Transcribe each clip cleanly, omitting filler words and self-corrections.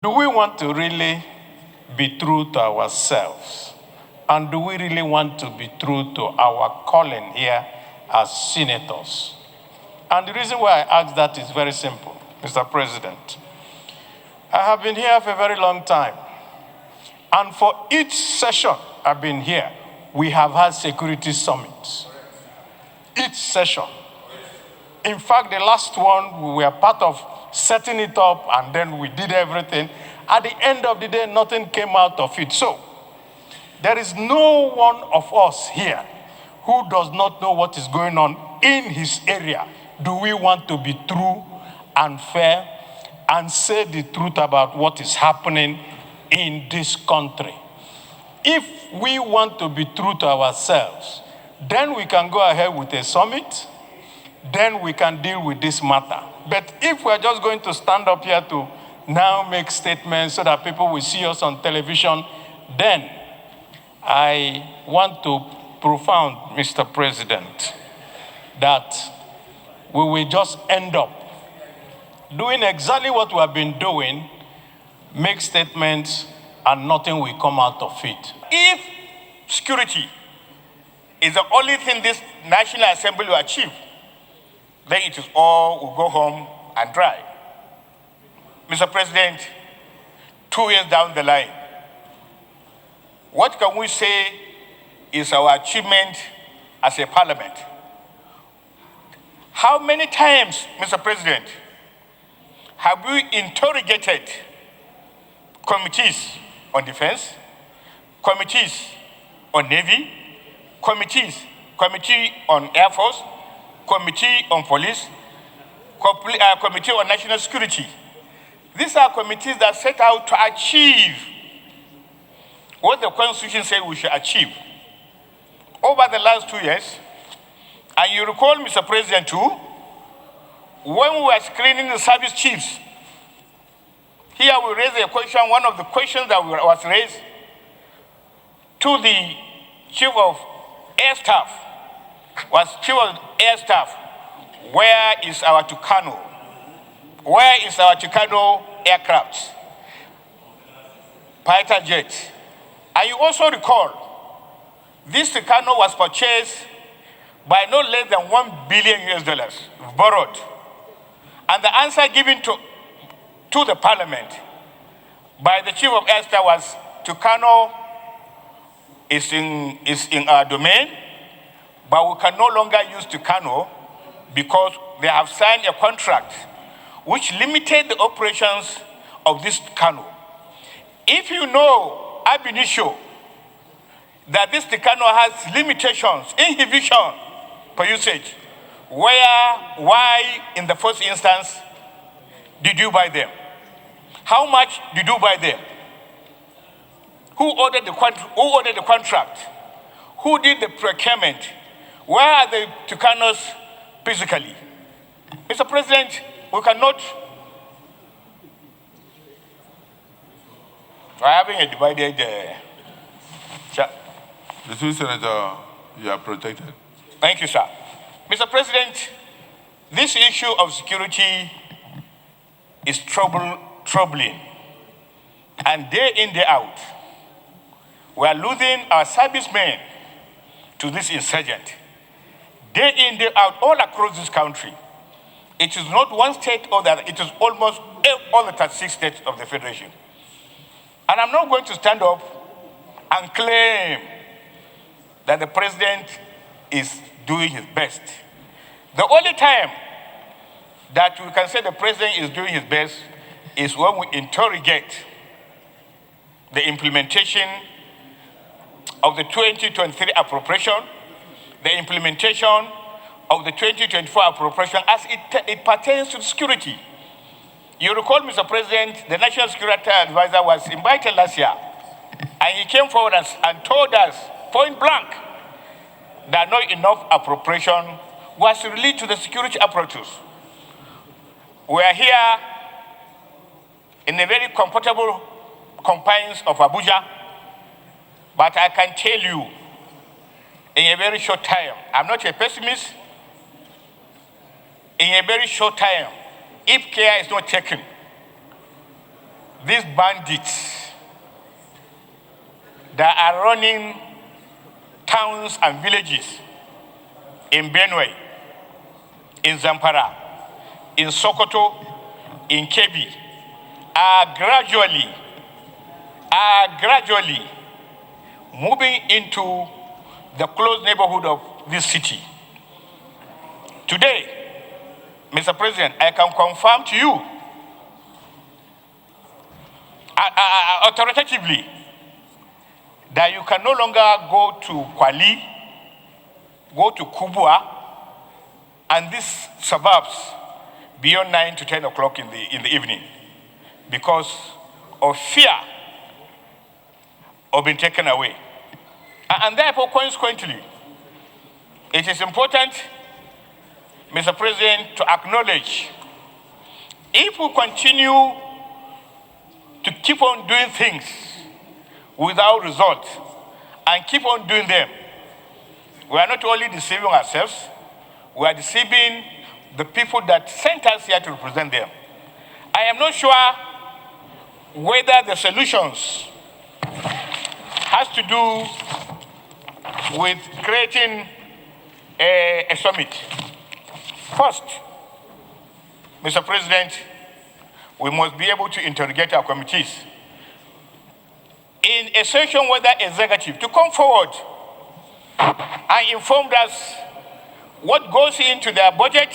Do we want to really be true to ourselves? And do we really want to be true to our calling here as senators? And the reason why I ask that is very simple, Mr. President. I have been here for a very long time. And for each session I've been here, we have had security summits. Each session. In fact, the last one, we were part of setting it up, and then we did everything. At the end of the day, nothing came out of it. So, there is no one of us here who does not know what is going on in his area. Do we want to be true and fair and say the truth about what is happening in this country? If we want to be true to ourselves, then we can go ahead with a summit. Then we can deal with this matter. But if we're just going to stand up here to now make statements so that people will see us on television, then I want to profound, Mr. President, that we will just end up doing exactly what we have been doing, make statements, and nothing will come out of it. If security is the only thing this National Assembly will achieve, then it is all will go home and dry. Mr. President, 2 years down the line, what can we say is our achievement as a parliament? How many times, Mr. President, have we interrogated committees on defense, committees on navy, committee on air force, committee on police, committee on national security? These are committees that set out to achieve what the Constitution says we should achieve. Over the last 2 years, and you recall, Mr. President, too, when we were screening the service chiefs, here we raised a question, one of the questions that was raised to the Chief of Air Staff, where is our Tucano? Where is our Tucano aircraft? Fighter jet. And you also recall, this Tucano was purchased by no less than $1 billion borrowed. And the answer given to the parliament by the Chief of Air Staff was, Tucano is in our domain, but we can no longer use Tucano because they have signed a contract which limited the operations of this Tucano. If you know ab initio that this Tucano has limitations, inhibition for usage, why in the first instance did you buy them? How much did you buy them? Who ordered the contract? Who did the procurement? Where are the Tucanos physically? Mr. President, we cannot. We're having a divided chat. Mr. Senator, you are protected. Thank you, sir. Mr. President, this issue of security is troubling. And day in, day out, we are losing our servicemen to this insurgent. Day in, day out, all across this country. It is not one state or the other. It is almost all the 36 states of the Federation. And I'm not going to stand up and claim that the president is doing his best. The only time that we can say the president is doing his best is when we interrogate the implementation of the 2023 appropriation, the implementation of the 2024 appropriation as it pertains to security. You recall, Mr. President, the National Security Advisor was invited last year, and he came forward and told us, point blank, that not enough appropriation was released to the security apparatus. We are here in the very comfortable confines of Abuja, but I can tell you, in a very short time, I'm not a pessimist, in a very short time, if care is not taken, these bandits that are running towns and villages in Benue, in Zamfara, in Sokoto, in Kebbi, are gradually moving into the close neighborhood of this city. Today, Mr. President, I can confirm to you authoritatively that you can no longer go to Kwali, go to Kubwa, and these suburbs beyond 9 to 10 o'clock in the evening because of fear of being taken away. And therefore, consequently, it is important, Mr. President, to acknowledge if we continue to keep on doing things without result and keep on doing them, we are not only deceiving ourselves, we are deceiving the people that sent us here to represent them. I am not sure whether the solutions has to do with creating a summit. First, Mr. President, we must be able to interrogate our committees in a session whether executive to come forward and inform us what goes into their budget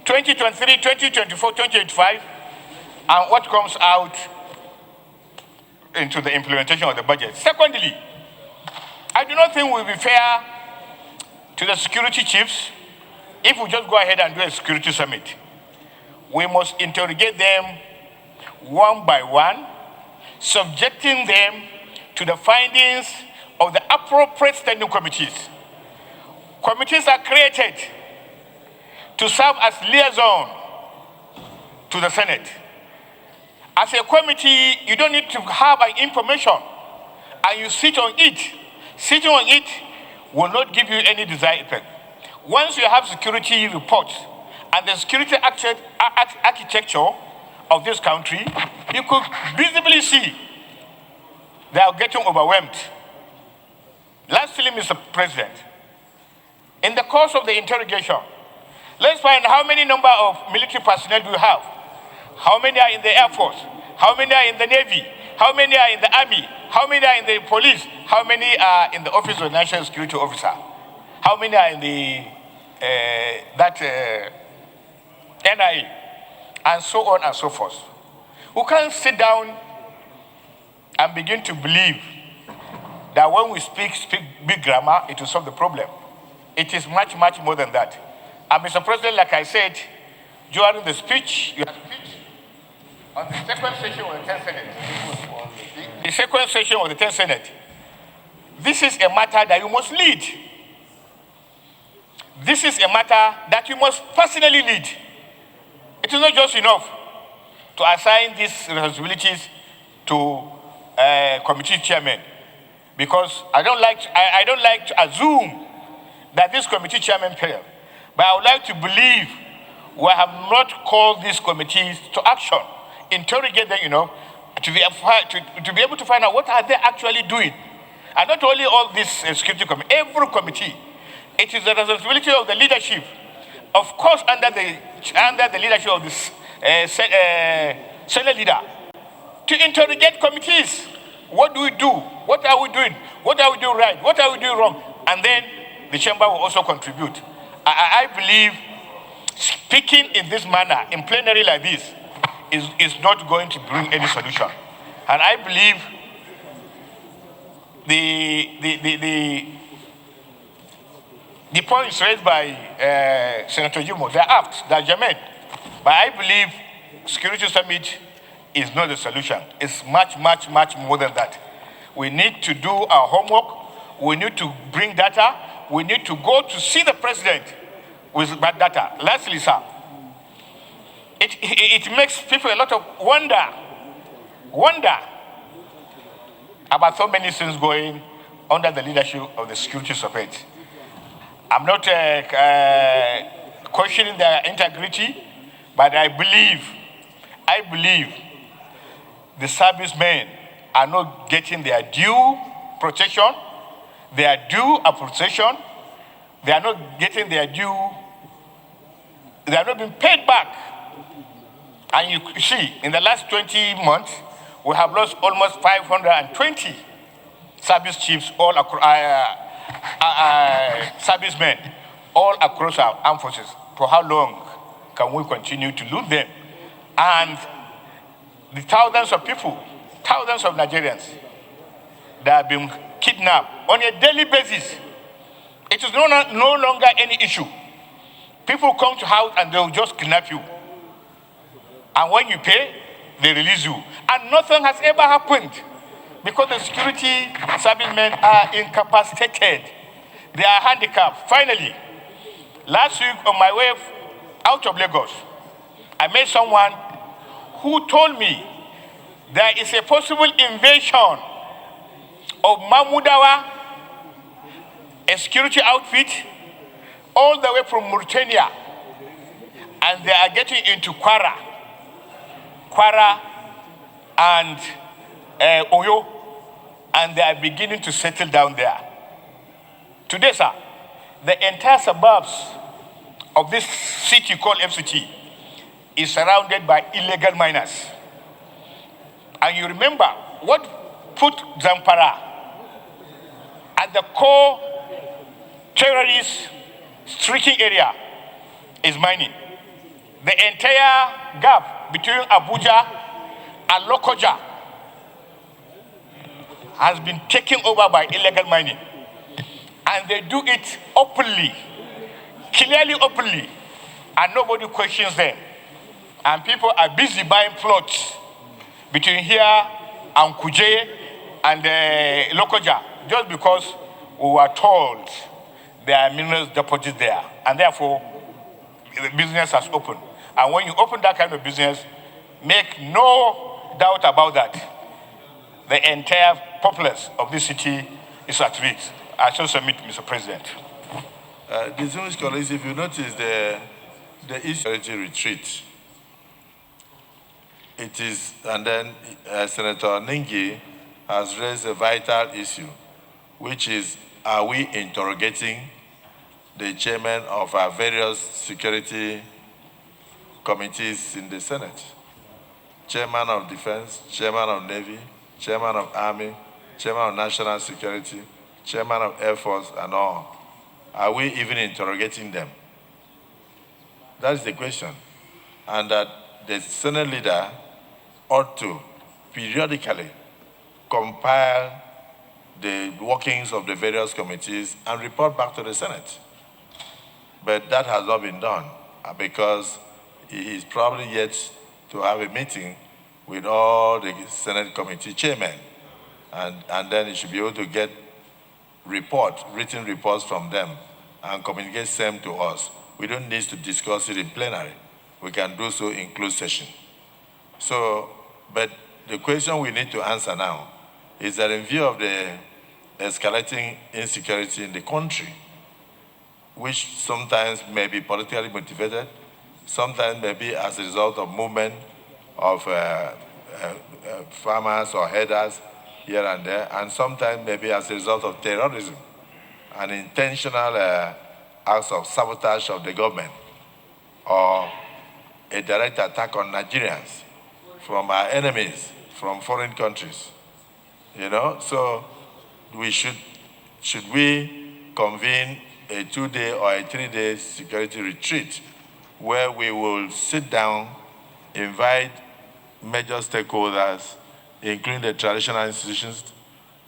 2023, 2024, 2025, and what comes out into the implementation of the budget. Secondly, I do not think it will be fair to the security chiefs if we just go ahead and do a security summit. We must interrogate them one by one, subjecting them to the findings of the appropriate standing committees. Committees are created to serve as liaison to the Senate. As a committee, you don't need to have an information and you sit on it. Sitting on it will not give you any desired effect. Once you have security reports and the security architecture of this country, you could visibly see they are getting overwhelmed. Lastly, Mr. President, in the course of the interrogation, let's find how many number of military personnel do you have? How many are in the Air Force? How many are in the Navy? How many are in the Army? How many are in the police? How many are in the Office of the National Security Officer? How many are in the NIA? And so on and so forth. We can't sit down and begin to believe that when we speak big grammar, it will solve the problem. It is much, much more than that. And Mr. President, like I said, during the speech, your speech on the second session of the 10th Senate, the second session of the 10th Senate, this is a matter that you must lead. This is a matter that you must personally lead. It is not just enough to assign these responsibilities to committee chairman, because I don't like to assume that this committee chairman failed. But I would like to believe we have not called these committees to action, interrogate them, to be able to find out what are they actually doing. And not only all this security committee, every committee, it is the responsibility of the leadership, of course, under the leadership of this Senate leader, to interrogate committees. What do we do? What are we doing? What are we doing right? What are we doing wrong? And then the chamber will also contribute. I believe speaking in this manner, in plenary like this, is not going to bring any solution. And I believe the points raised by Senator Jimo, they're apt, they're germane. But I believe Security Summit is not the solution. It's much, much, much more than that. We need to do our homework. We need to bring data. We need to go to see the president with that data. Lastly, sir, it makes people a lot of wonder about so many things going under the leadership of the security support. I'm not questioning their integrity, but I believe the servicemen are not getting their due protection, their due appreciation, they are not getting their due, they are not being paid back. And you see, in the last 20 months, we have lost almost 520 service chiefs, all across, servicemen, all across our armed forces. For how long can we continue to lose them? And the thousands of people, thousands of Nigerians that have been kidnapped on a daily basis. It is no longer any issue. People come to house and they'll just kidnap you. And when you pay, they release you. And nothing has ever happened because the security servicemen are incapacitated. They are handicapped. Finally, last week on my way out of Lagos, I met someone who told me there is a possible invasion of Mahmudawa, a security outfit, all the way from Mauritania, and they are getting into Kwara and Oyo, and they are beginning to settle down there. Today, sir, the entire suburbs of this city called FCT is surrounded by illegal miners. And you remember what put Zamfara at the core terrorist striking area is mining. The entire gap between Abuja and Lokoja has been taken over by illegal mining. And they do it openly, clearly openly, and nobody questions them. And people are busy buying plots between here and Kuje and Lokoja, just because we were told there are mineral deposits there. And therefore, the business has opened. And when you open that kind of business, make no doubt about that, the entire populace of this city is at risk. I shall submit, Mr. President. Distinguished colleagues, if you notice the issue of retreat, it is, and then Senator Ningi has raised a vital issue, which is, are we interrogating the chairman of our various security committees in the Senate? Chairman of Defense, Chairman of Navy, Chairman of Army, Chairman of National Security, Chairman of Air Force, and all. Are we even interrogating them? That's the question. And that the Senate leader ought to periodically compile the workings of the various committees and report back to the Senate. But that has not been done because he is probably yet to have a meeting with all the Senate committee chairmen. And then he should be able to get written reports from them and communicate them to us. We don't need to discuss it in plenary. We can do so in closed session. So, but the question we need to answer now is that in view of the escalating insecurity in the country, which sometimes may be politically motivated, sometimes may be as a result of movement of farmers or headers here and there, and sometimes maybe as a result of terrorism and intentional acts of sabotage of the government or a direct attack on Nigerians from our enemies, from foreign countries. You know, so should we convene a 2-day or a 3-day security retreat where we will sit down, invite major stakeholders, including the traditional institutions,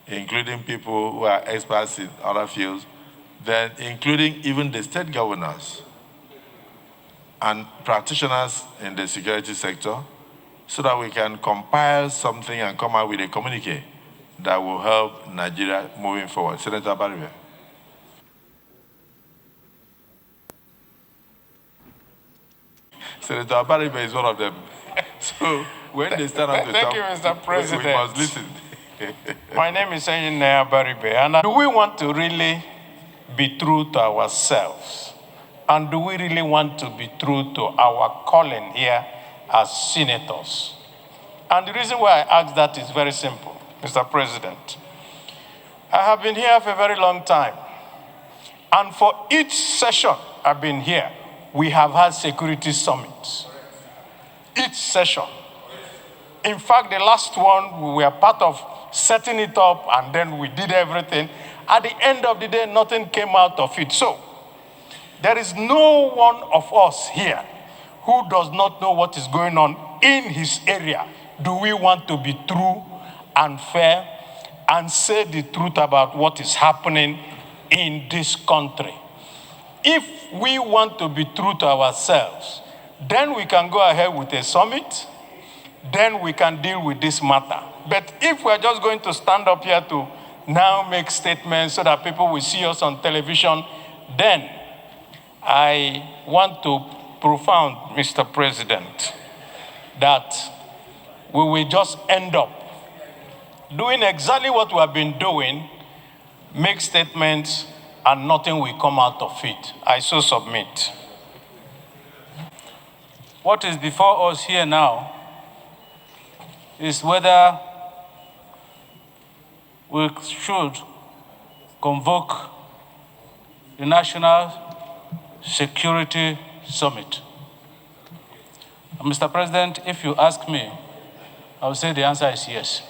including people who are experts in other fields, then including even the state governors and practitioners in the security sector, so that we can compile something and come out with a communique that will help Nigeria moving forward. Senator Abaribe. Senator Abaribe is one of them. So when they stand up to talk, thank you, Mr. President. we must listen. My name is Abaribe, and do we want to really be true to ourselves? And do we really want to be true to our calling here as senators? And the reason why I ask that is very simple, Mr. President. I have been here for a very long time. And for each session I've been here, we have had security summits. Each session. In fact, the last one, we were part of setting it up, and then we did everything. At the end of the day, nothing came out of it. So, there is no one of us here who does not know what is going on in his area. Do we want to be true and fair and say the truth about what is happening in this country? If we want to be true to ourselves, then we can go ahead with a summit, then we can deal with this matter. But if we're just going to stand up here to now make statements so that people will see us on television, then I want to profound, Mr. President, that we will just end up doing exactly what we have been doing, make statements, and nothing will come out of it. I so submit. What is before us here now is whether we should convoke the National Security Summit. And Mr. President, if you ask me, I will say the answer is yes.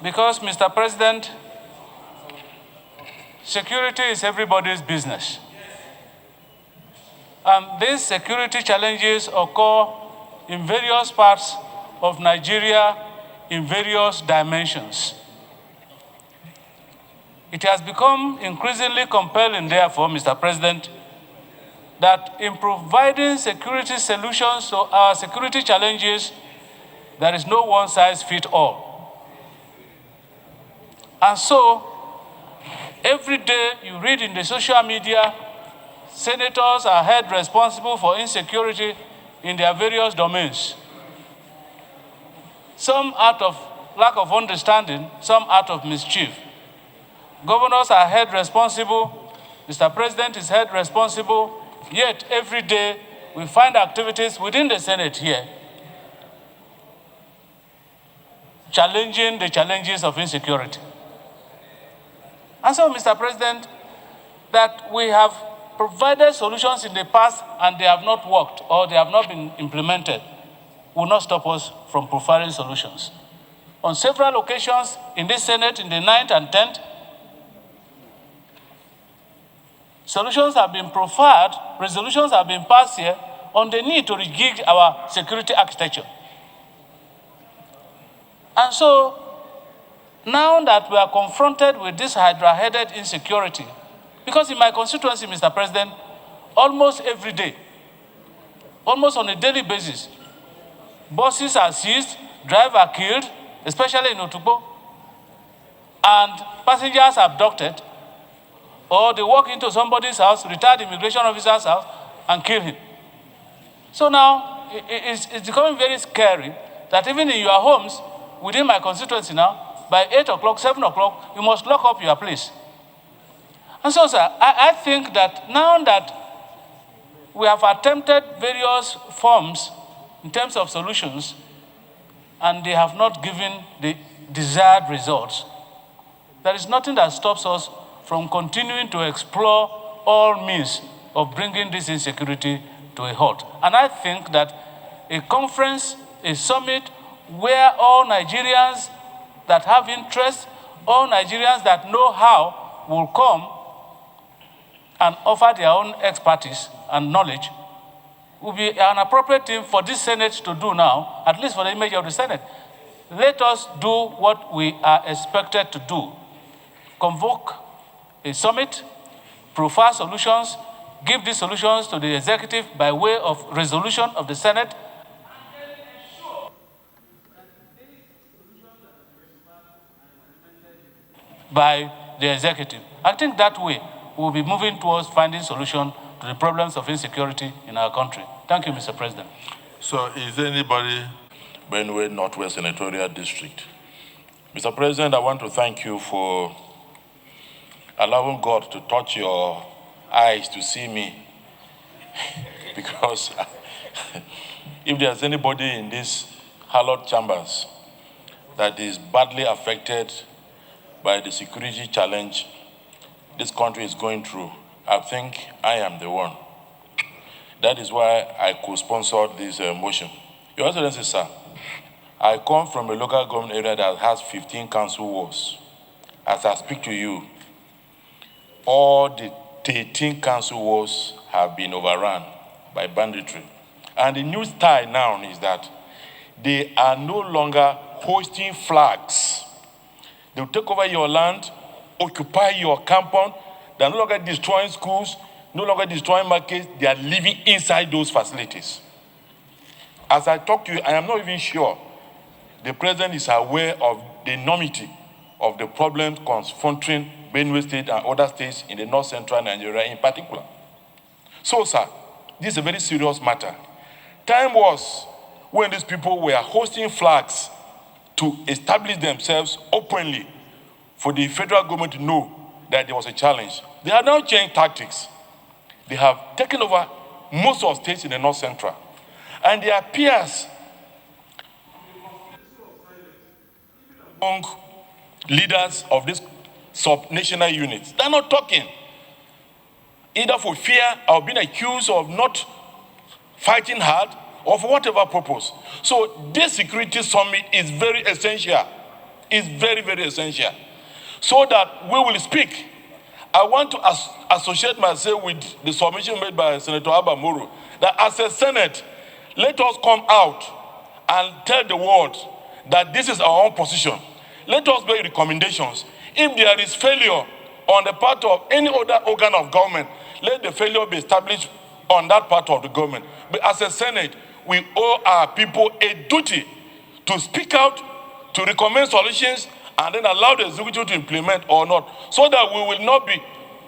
Because, Mr. President, security is everybody's business. And these security challenges occur in various parts of Nigeria in various dimensions. It has become increasingly compelling, therefore, Mr. President, that in providing security solutions to our security challenges, there is no one-size-fits-all. And so, every day you read in the social media, senators are held responsible for insecurity in their various domains. Some out of lack of understanding, some out of mischief. Governors are held responsible, Mr. President is held responsible, yet every day we find activities within the Senate here challenging the challenges of insecurity. And so, Mr. President, that we have provided solutions in the past and they have not worked or they have not been implemented will not stop us from providing solutions. On several occasions in this Senate, in the 9th and 10th, solutions have been proffered, resolutions have been passed here on the need to rejig our security architecture. And so, now that we are confronted with this hydra-headed insecurity, because in my constituency, Mr. President, almost every day, almost on a daily basis, buses are seized, drivers are killed, especially in Otukbo, and passengers are abducted, or they walk into somebody's house, retired immigration officer's house, and kill him. So now, it's becoming very scary that even in your homes, within my constituency now, by 8 o'clock, 7 o'clock, you must lock up your place. And so, sir, I think that now that we have attempted various forms in terms of solutions, and they have not given the desired results, there is nothing that stops us from continuing to explore all means of bringing this insecurity to a halt. And I think that a conference, a summit, where all Nigerians that have interest, all Nigerians that know how will come and offer their own expertise and knowledge will be an appropriate thing for this Senate to do now, at least for the image of the Senate. Let us do what we are expected to do. Convoke a summit, profile solutions, give these solutions to the executive by way of resolution of the Senate, by the executive. I think that way we'll be moving towards finding solution to the problems of insecurity in our country. Thank you, Mr. President. So is there anybody Benue Northwest Senatorial District? Mr. President, I want to thank you for allowing God to touch your eyes to see me. Because if there's anybody in this hallowed chambers that is badly affected by the security challenge this country is going through, I think I am the one. That is why I co-sponsored this motion. Your Excellency, sir, I come from a local government area that has 15 council wards. As I speak to you, all the 13 council wards have been overrun by banditry. And the new style now is that they are no longer hoisting flags. They'll take over your land, occupy your compound. They're no longer destroying schools, no longer destroying markets. They are living inside those facilities. As I talk to you, I am not even sure the president is aware of the enormity of the problems confronting Benue State and other states in the north-central Nigeria in particular. So, sir, this is a very serious matter. Time was when these people were hosting flags to establish themselves openly for the federal government to know that there was a challenge. They have now changed tactics. They have taken over most of the states in the north central. And their peers among leaders of these sub-national units, they're not talking, either for fear of being accused of not fighting hard or for whatever purpose. So this security summit is very essential. It's very, very essential. So that we will speak. I want to associate myself with the submission made by Senator Abaribe that as a Senate, let us come out and tell the world that this is our own position. Let us make recommendations. If there is failure on the part of any other organ of government, let the failure be established on that part of the government. But as a Senate, we owe our people a duty to speak out, to recommend solutions, and then allow the executive to implement or not, so that we will not be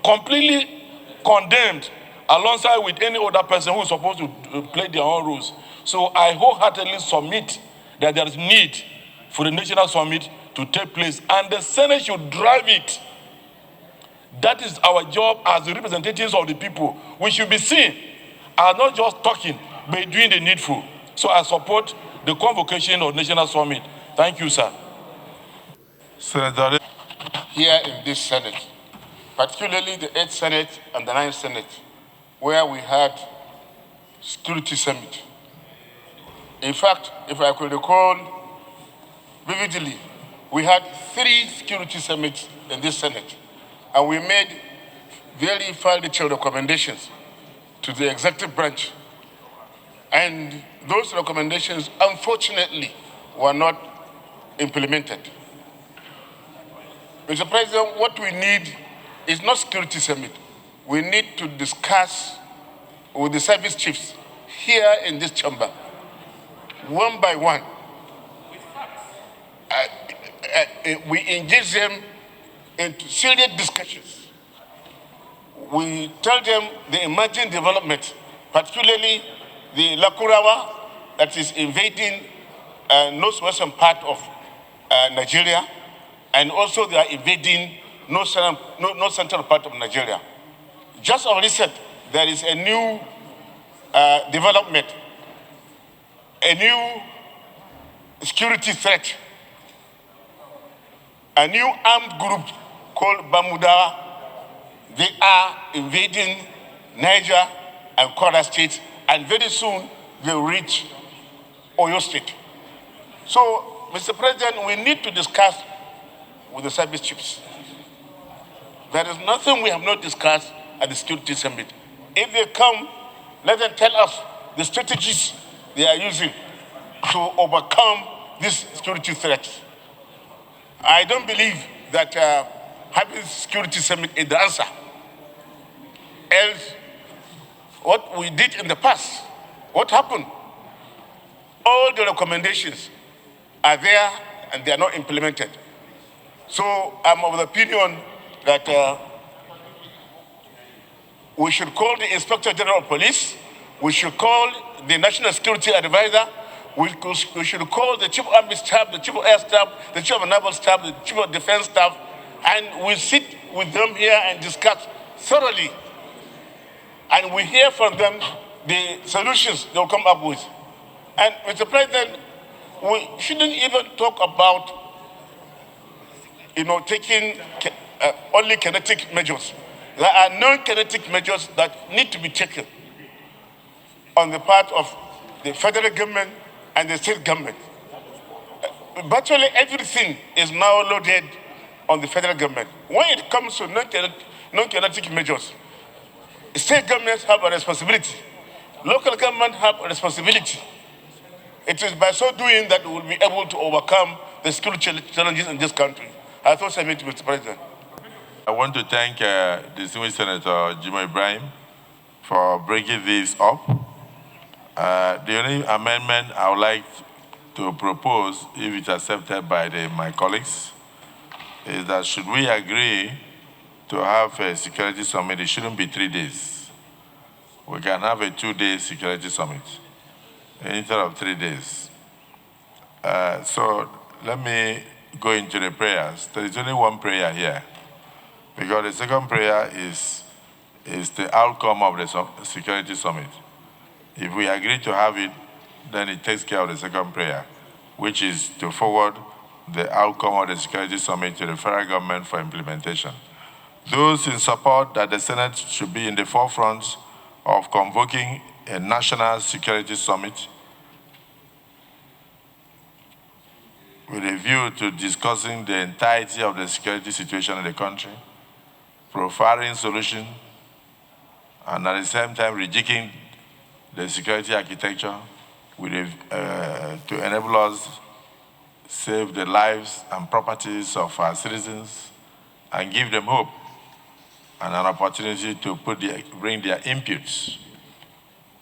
completely condemned alongside with any other person who is supposed to play their own rules. So I wholeheartedly submit that there is need for the national summit to take place, and the Senate should drive it. That is our job as the representatives of the people. We should be seen as not just talking, but doing the needful. So I support the convocation of national summit. Thank you, sir. Senator, here in this Senate, particularly the 8th Senate and the 9th Senate, where we had security summit. In fact, if I could recall vividly, we had 3 security summits in this Senate, and we made very far-reaching recommendations to the executive branch. And those recommendations, unfortunately, were not implemented. Mr. President, what we need is not security summit. We need to discuss with the service chiefs here in this chamber, one by one. We engage them into serious discussions. We tell them the emerging development, particularly the Lakurawa that is invading northwestern part of Nigeria, and also they are invading north central part of Nigeria. Just of recent, there is a new development, a new security threat, a new armed group called Bamuda. They are invading Niger and Kwara states, and very soon they will reach Oyo State. So, Mr. President, we need to discuss with the service chiefs. There is nothing we have not discussed at the security summit. If they come, let them tell us the strategies they are using to overcome these security threats. I don't believe that having security summit is the answer. Else, what we did in the past, what happened? All the recommendations are there and they are not implemented. So I'm of the opinion that we should call the Inspector General of Police, we should call the National Security Advisor, we should call the Chief of Army Staff, the Chief of Air Staff, the Chief of Naval Staff, the Chief of Defense Staff, and we sit with them here and discuss thoroughly. And we hear from them the solutions they'll come up with. And Mr. President, we shouldn't even talk about, taking only kinetic measures. There are non-kinetic measures that need to be taken on the part of the federal government and the state government. Virtually everything is now loaded on the federal government. When it comes to non-kinetic measures, state governments have a responsibility. Local government have a responsibility. It is by so doing that we will be able to overcome the security challenges in this country. I thought I meant, Mr. President. I want to thank distinguished Senator Jimo Ibrahim for bringing this up. The only amendment I would like to propose, if it's accepted by my colleagues, is that should we agree to have a security summit, it shouldn't be 3 days. We can have a 2-day security summit instead of 3 days. So let me go into the prayers. There is only one prayer here, because the second prayer is the outcome of the security summit. If we agree to have it, then it takes care of the second prayer, which is to forward the outcome of the security summit to the federal government for implementation. Those in support that the Senate should be in the forefront of convoking a national security summit with a view to discussing the entirety of the security situation in the country, profiling solutions, and at the same time rejigging the security architecture with to enable us save the lives and properties of our citizens and give them hope and an opportunity to bring their inputs.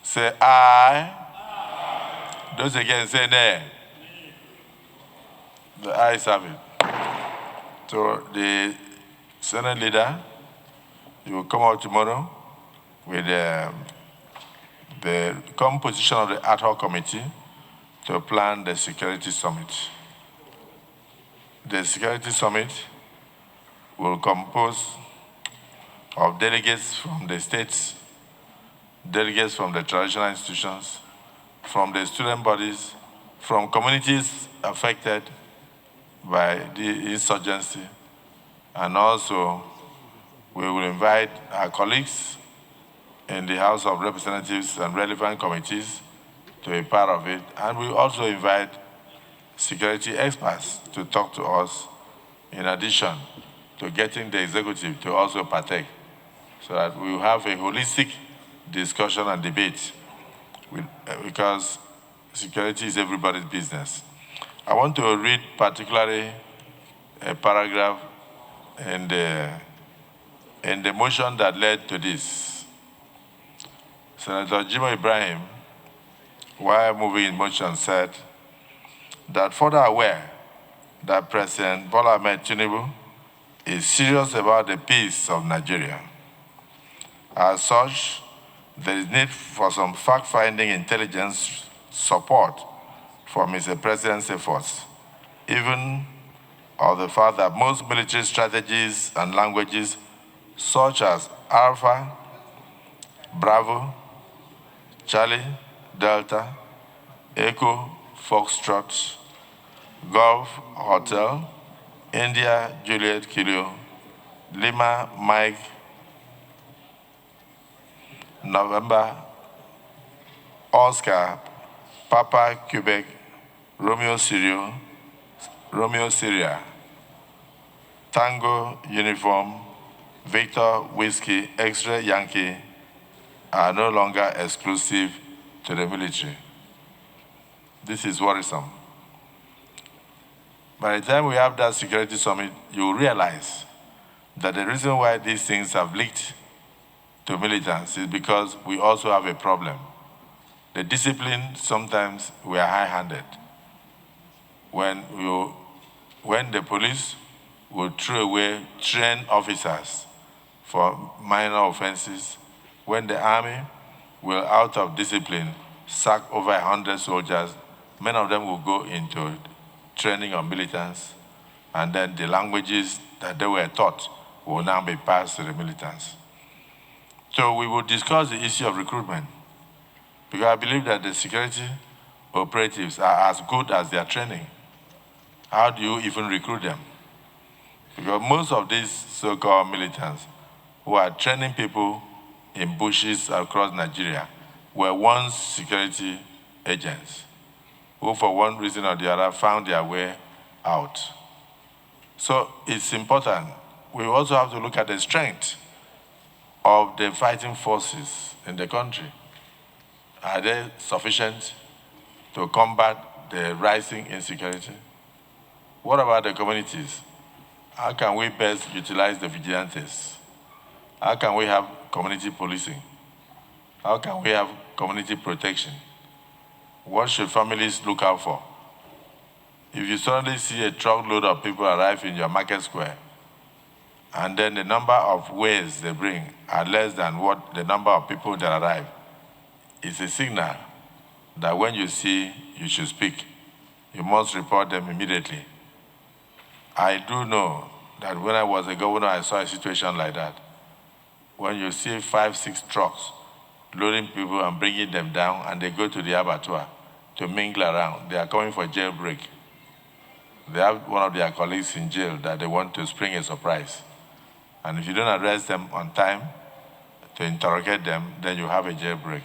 Say aye. Aye. Those against say nay. The ayes have it. So the Senate leader, you will come out tomorrow with the composition of the ad hoc committee to plan the security summit. The security summit will compose of delegates from the states, delegates from the traditional institutions, from the student bodies, from communities affected by the insurgency, and also we will invite our colleagues in the House of Representatives and relevant committees to be part of it, and we also invite security experts to talk to us in addition to getting the executive to also partake, so that we will have a holistic discussion and debate because security is everybody's business. I want to read particularly a paragraph in the motion that led to this. Senator Jimo Ibrahim, while moving in motion, said that further aware that President Bola Ahmed Tinubu is serious about the peace of Nigeria. As such, there is need for some fact-finding intelligence support for Mr. President's efforts, even of the fact that most military strategies and languages such as Alpha, Bravo, Charlie, Delta, Echo, Foxtrot, Golf, Hotel, India, Juliet, Kilo, Lima, Mike, November, Oscar, Papa, Quebec, Romeo, Syria, Tango, Uniform, Victor, Whiskey, X-Ray, Yankee are no longer exclusive to the military. This is worrisome. By the time we have that security summit, you realize that the reason why these things have leaked to militants is because we also have a problem. The discipline, sometimes we are high-handed. When the police will throw away trained officers for minor offenses, when the army will, out of discipline, sack over 100 soldiers, many of them will go into training of militants, and then the languages that they were taught will now be passed to the militants. So we will discuss the issue of recruitment, because I believe that the security operatives are as good as their training? How do you even recruit them? Because most of these so-called militants who are training people in bushes across Nigeria were once security agents who, for one reason or the other, found their way out. So it's important. We also have to look at the strength of the fighting forces in the country. Are they sufficient to combat the rising insecurity? What about the communities? How can we best utilize the vigilantes? How can we have community policing? How can we have community protection? What should families look out for? If you suddenly see a truckload of people arrive in your market square, and then the number of ways they bring are less than what the number of people that arrive, it's a signal that when you see, you should speak. You must report them immediately. I do know that when I was a governor, I saw a situation like that. When you see 5, 6 trucks loading people and bringing them down, and they go to the abattoir to mingle around, they are coming for jailbreak. They have one of their colleagues in jail that they want to spring a surprise. And if you don't arrest them on time to interrogate them, then you have a jailbreak.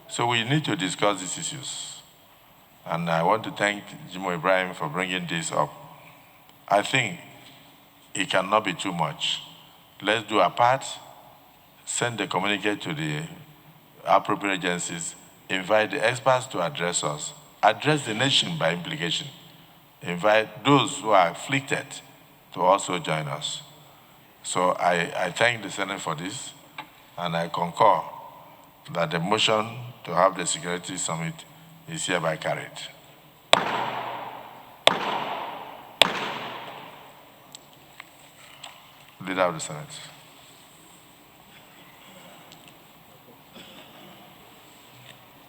So we need to discuss these issues. And I want to thank Jimo Ibrahim for bringing this up. I think it cannot be too much. Let's do our part, send the communique to the appropriate agencies, invite the experts to address us, address the nation by implication, invite those who are afflicted to also join us. So I thank the Senate for this, and I concur that the motion to have the Security Summit is hereby carried. Leader of the Senate.